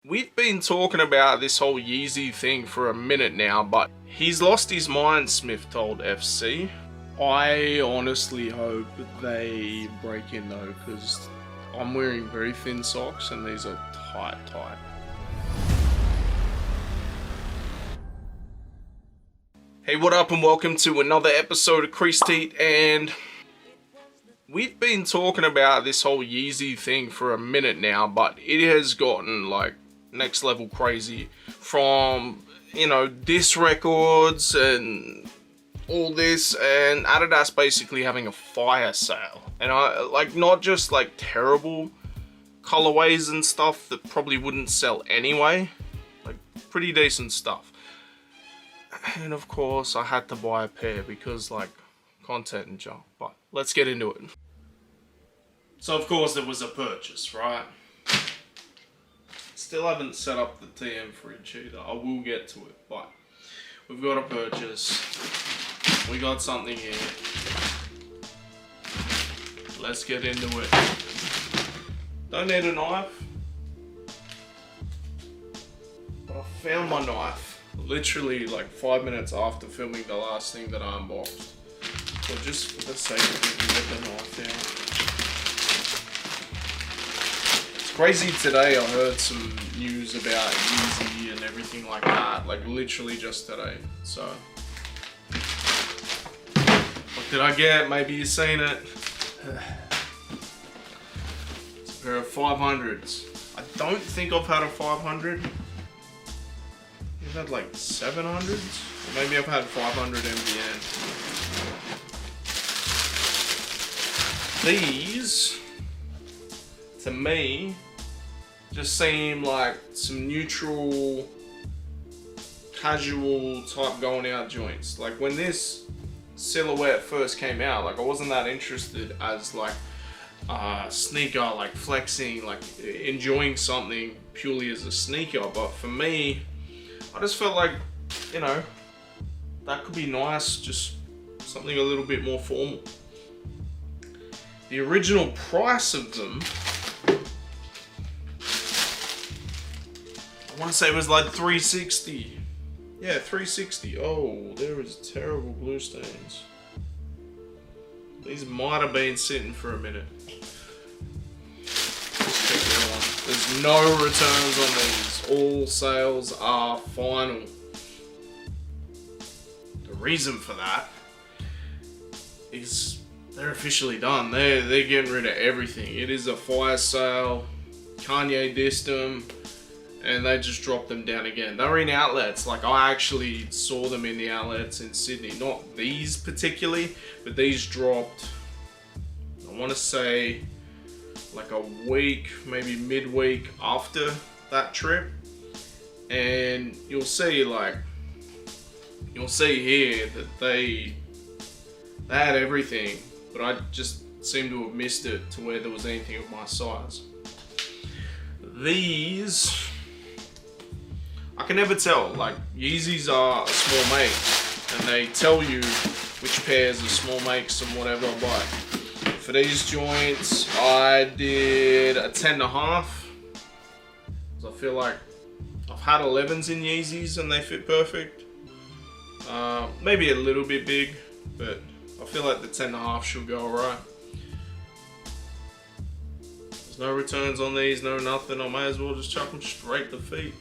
We've been talking about this whole Yeezy thing for a minute now, but he's lost his mind, Smith told FC. I honestly hope they break in though, because I'm wearing very thin socks and these are tight. Hey, what up and welcome to another episode of Creased, and we've been talking about this whole Yeezy thing for a minute now, but it has gotten like next level crazy from, diss records and all this, and Adidas basically having a fire sale. And I like not just like terrible colorways and stuff that probably wouldn't sell anyway, like pretty decent stuff. And of course I had to buy a pair because like content and junk, but let's get into it. So of course there was a purchase, right? Still haven't set up the TM fridge either. I will get to it, but we've got a purchase. We got something here. Let's get into it. Don't need a knife. But I found my knife literally like 5 minutes after filming the last thing that I unboxed. So just for the sake of it, we get the knife down. Crazy today, I heard some news about Yeezy and everything like that, like literally just today. So, what did I get? Maybe you've seen it. It's a pair of 500s. I don't think I've had a 500. I've had like 700s, or maybe I've had 500 MBN. These, to me, just seem like some neutral, casual type going out joints. Like when this silhouette first came out, like I wasn't that interested as like sneaker, like flexing, like enjoying something purely as a sneaker. But for me, I just felt like, that could be nice, just something a little bit more formal. The original price of them, I want to say it was like $360. Yeah, $360. Oh, there is terrible glue stains. These might have been sitting for a minute. Let's check the other one. There's no returns on these. All sales are final. The reason for that is they're officially done. They're getting rid of everything. It is a fire sale. Kanye dissed them. And they just dropped them down again. They were in outlets. Like I actually saw them in the outlets in Sydney. Not these particularly, but these dropped, I want to say like a week, maybe midweek after that trip. And you'll see here that they had everything, but I just seem to have missed it to where there was anything of my size. These, I can never tell. Like Yeezys are a small make, and they tell you which pairs are small makes and whatever. But for these joints, I did a 10.5. I feel like I've had 11s in Yeezys and they fit perfect. Maybe a little bit big, but I feel like the 10.5 should go alright. There's no returns on these, no nothing. I may as well just chuck them straight to feet.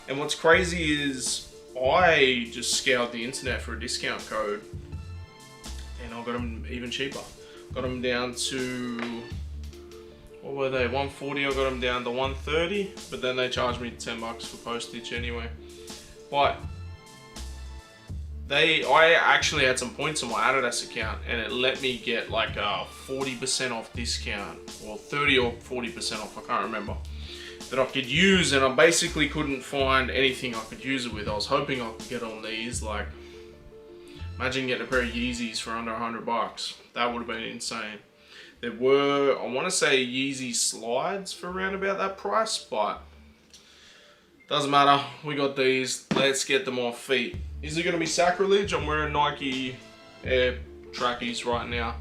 And what's crazy is I just scoured the internet for a discount code and I got them even cheaper. Got them down to, what were they, 140? I got them down to 130, but then they charged me $10 for postage anyway. But I actually had some points on my Adidas account and it let me get like a 40% off discount, or 30 or 40% off, I can't remember, that I could use, and I basically couldn't find anything I could use it with. I was hoping I could get on these. Like, imagine getting a pair of Yeezys for under $100. That would have been insane. There were, I want to say, Yeezy slides for around about that price, but doesn't matter. We got these. Let's get them off feet. Is it going to be sacrilege? I'm wearing Nike Air trackies right now.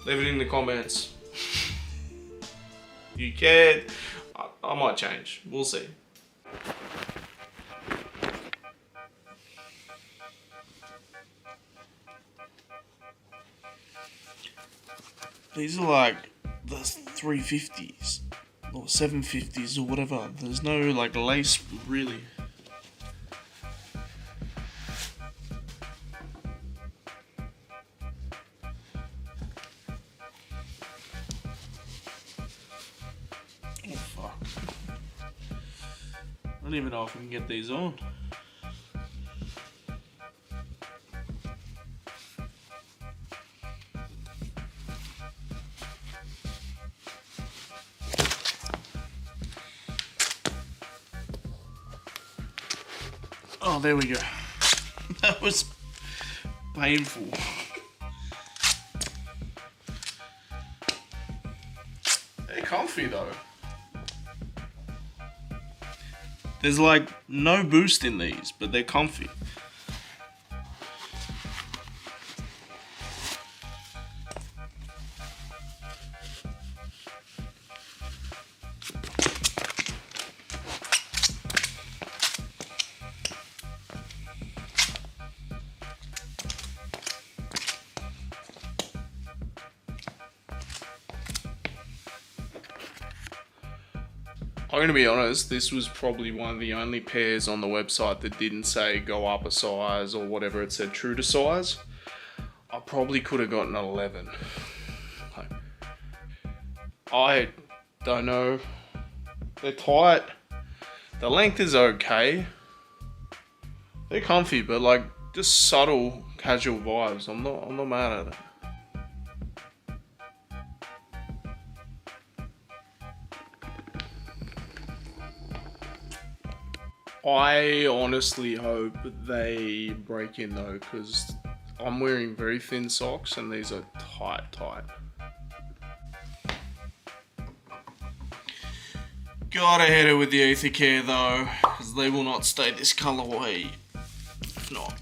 Leave it in the comments. You cared. I might change. We'll see. These are like the 350s or 750s or whatever. There's no like lace really. Oh fuck. I don't even know if I can get these on. Oh, there we go. That was painful. They're comfy though. There's like no boost in these, but they're comfy. I'm gonna be honest, this was probably one of the only pairs on the website that didn't say go up a size or whatever, it said true to size. I probably could have gotten an 11. Like, I don't know. They're tight. The length is okay. They're comfy, but like just subtle casual vibes. I'm not mad at it. I honestly hope they break in though, because I'm wearing very thin socks and these are tight. Gotta hit it with the Ether Care though, because they will not stay this colorway. If not,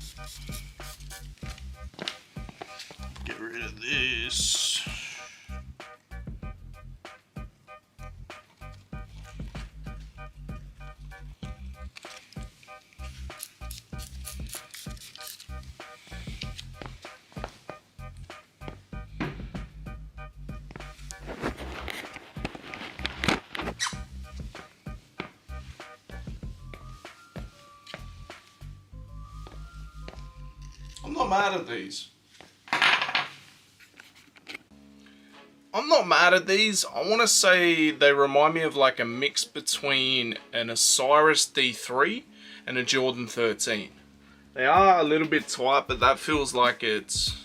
get rid of this. I'm not mad at these. I'm not mad at these. I want to say they remind me of like a mix between an Osiris D3 and a Jordan 13. They are a little bit tight, but that feels like it's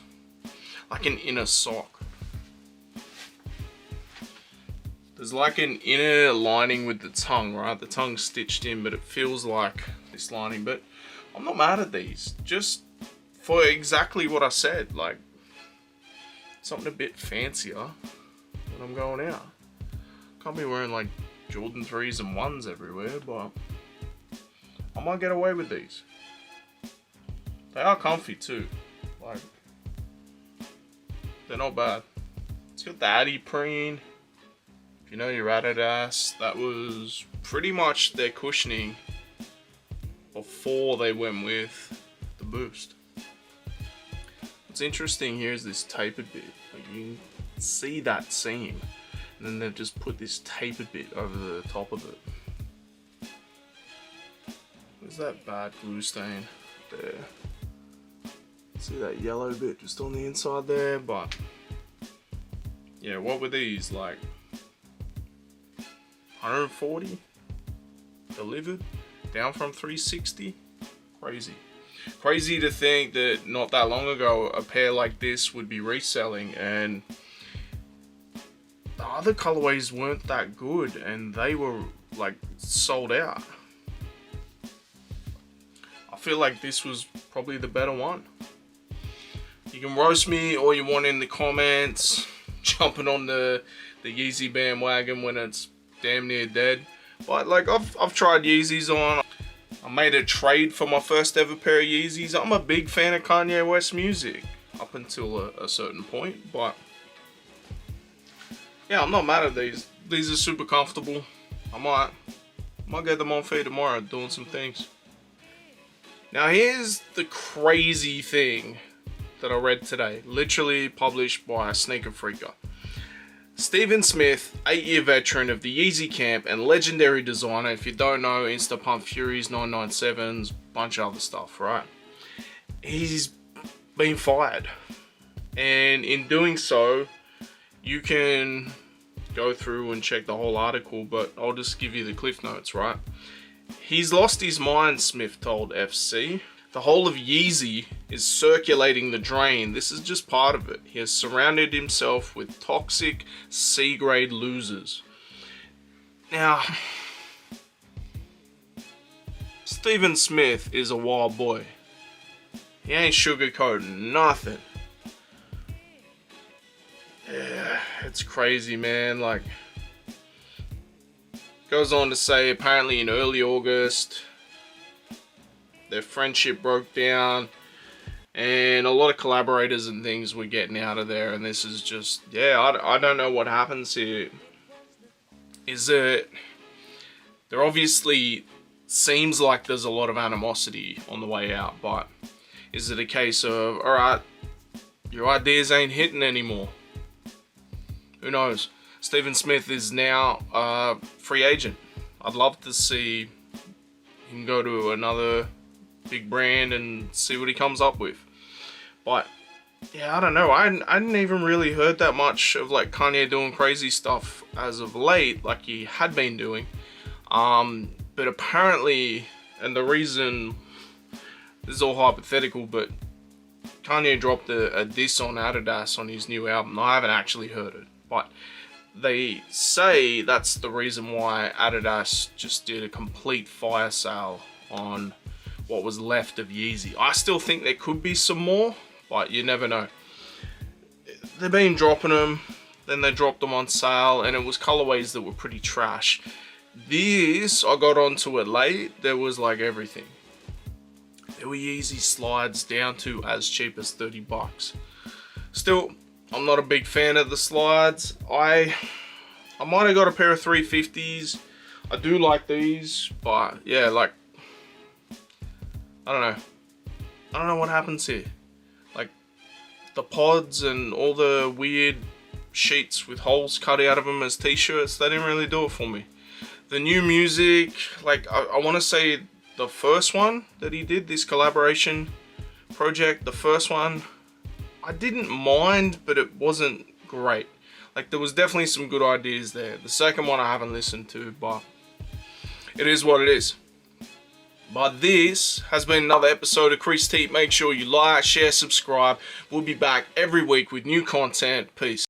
like an inner sock. There's like an inner lining with the tongue, right? The tongue's stitched in, but it feels like this lining. But I'm not mad at these. Just for exactly what I said, like something a bit fancier when I'm going out. Can't be wearing like Jordan 3s and 1s everywhere, but I might get away with these. They are comfy too. Like, they're not bad. It's got the adiprene. If you know your adidas, that was pretty much their cushioning before they went with the boost. What's interesting here is this tapered bit. Like, you can see that seam, and then they've just put this tapered bit over the top of it. There's that bad glue stain there. See that yellow bit just on the inside there, but yeah, what were these, like 140 delivered, down from 360? Crazy to think that not that long ago a pair like this would be reselling, and the other colorways weren't that good and they were like sold out. I feel like this was probably the better one. You can roast me all you want in the comments, jumping on the Yeezy bandwagon when it's damn near dead. But like, I've tried Yeezys on. I made a trade for my first ever pair of Yeezys. I'm a big fan of Kanye West music up until a certain point, but yeah, I'm not mad at these. These are super comfortable. I might get them on for you tomorrow, doing some things. Now here's the crazy thing that I read today, literally published by Sneaker Freaker. Stephen Smith, 8-year veteran of the Yeezy camp and legendary designer, if you don't know, Insta Pump Furies, 997s, bunch of other stuff, right? He's been fired. And in doing so, you can go through and check the whole article, but I'll just give you the cliff notes, right? He's lost his mind, Smith told FC. The whole of Yeezy is circulating the drain. This is just part of it. He has surrounded himself with toxic C-grade losers. Now, Stephen Smith is a wild boy. He ain't sugarcoating nothing. Yeah, it's crazy, man. Like, goes on to say apparently in early August, their friendship broke down and a lot of collaborators and things were getting out of there, and this is just, yeah, I don't know what happens here. Is it, there obviously seems like there's a lot of animosity on the way out, but is it a case of, alright, your ideas ain't hitting anymore? Who knows? Stephen Smith is now a free agent. I'd love to see him go to another big brand and see what he comes up with. But yeah, I don't know. I hadn't even really heard that much of like Kanye doing crazy stuff as of late, like he had been doing. But apparently, and the reason, this is all hypothetical, but Kanye dropped a diss on Adidas on his new album. I haven't actually heard it, but they say that's the reason why Adidas just did a complete fire sale on what was left of Yeezy. I still think there could be some more, but you never know. They've been dropping them, then they dropped them on sale, and it was colorways that were pretty trash. This, I got onto it late, there was like everything. There were Yeezy slides down to as cheap as 30 bucks. Still, I'm not a big fan of the slides. I might have got a pair of 350s. I do like these, but yeah, like, I don't know what happens here. Like, the pods and all the weird sheets with holes cut out of them as t-shirts, they didn't really do it for me. The new music, like, I want to say the first one that he did, this collaboration project, the first one, I didn't mind, but it wasn't great. Like, there was definitely some good ideas there. The second one I haven't listened to, but it is what it is. But this has been another episode of Creased. Make sure you like, share, subscribe. We'll be back every week with new content. Peace.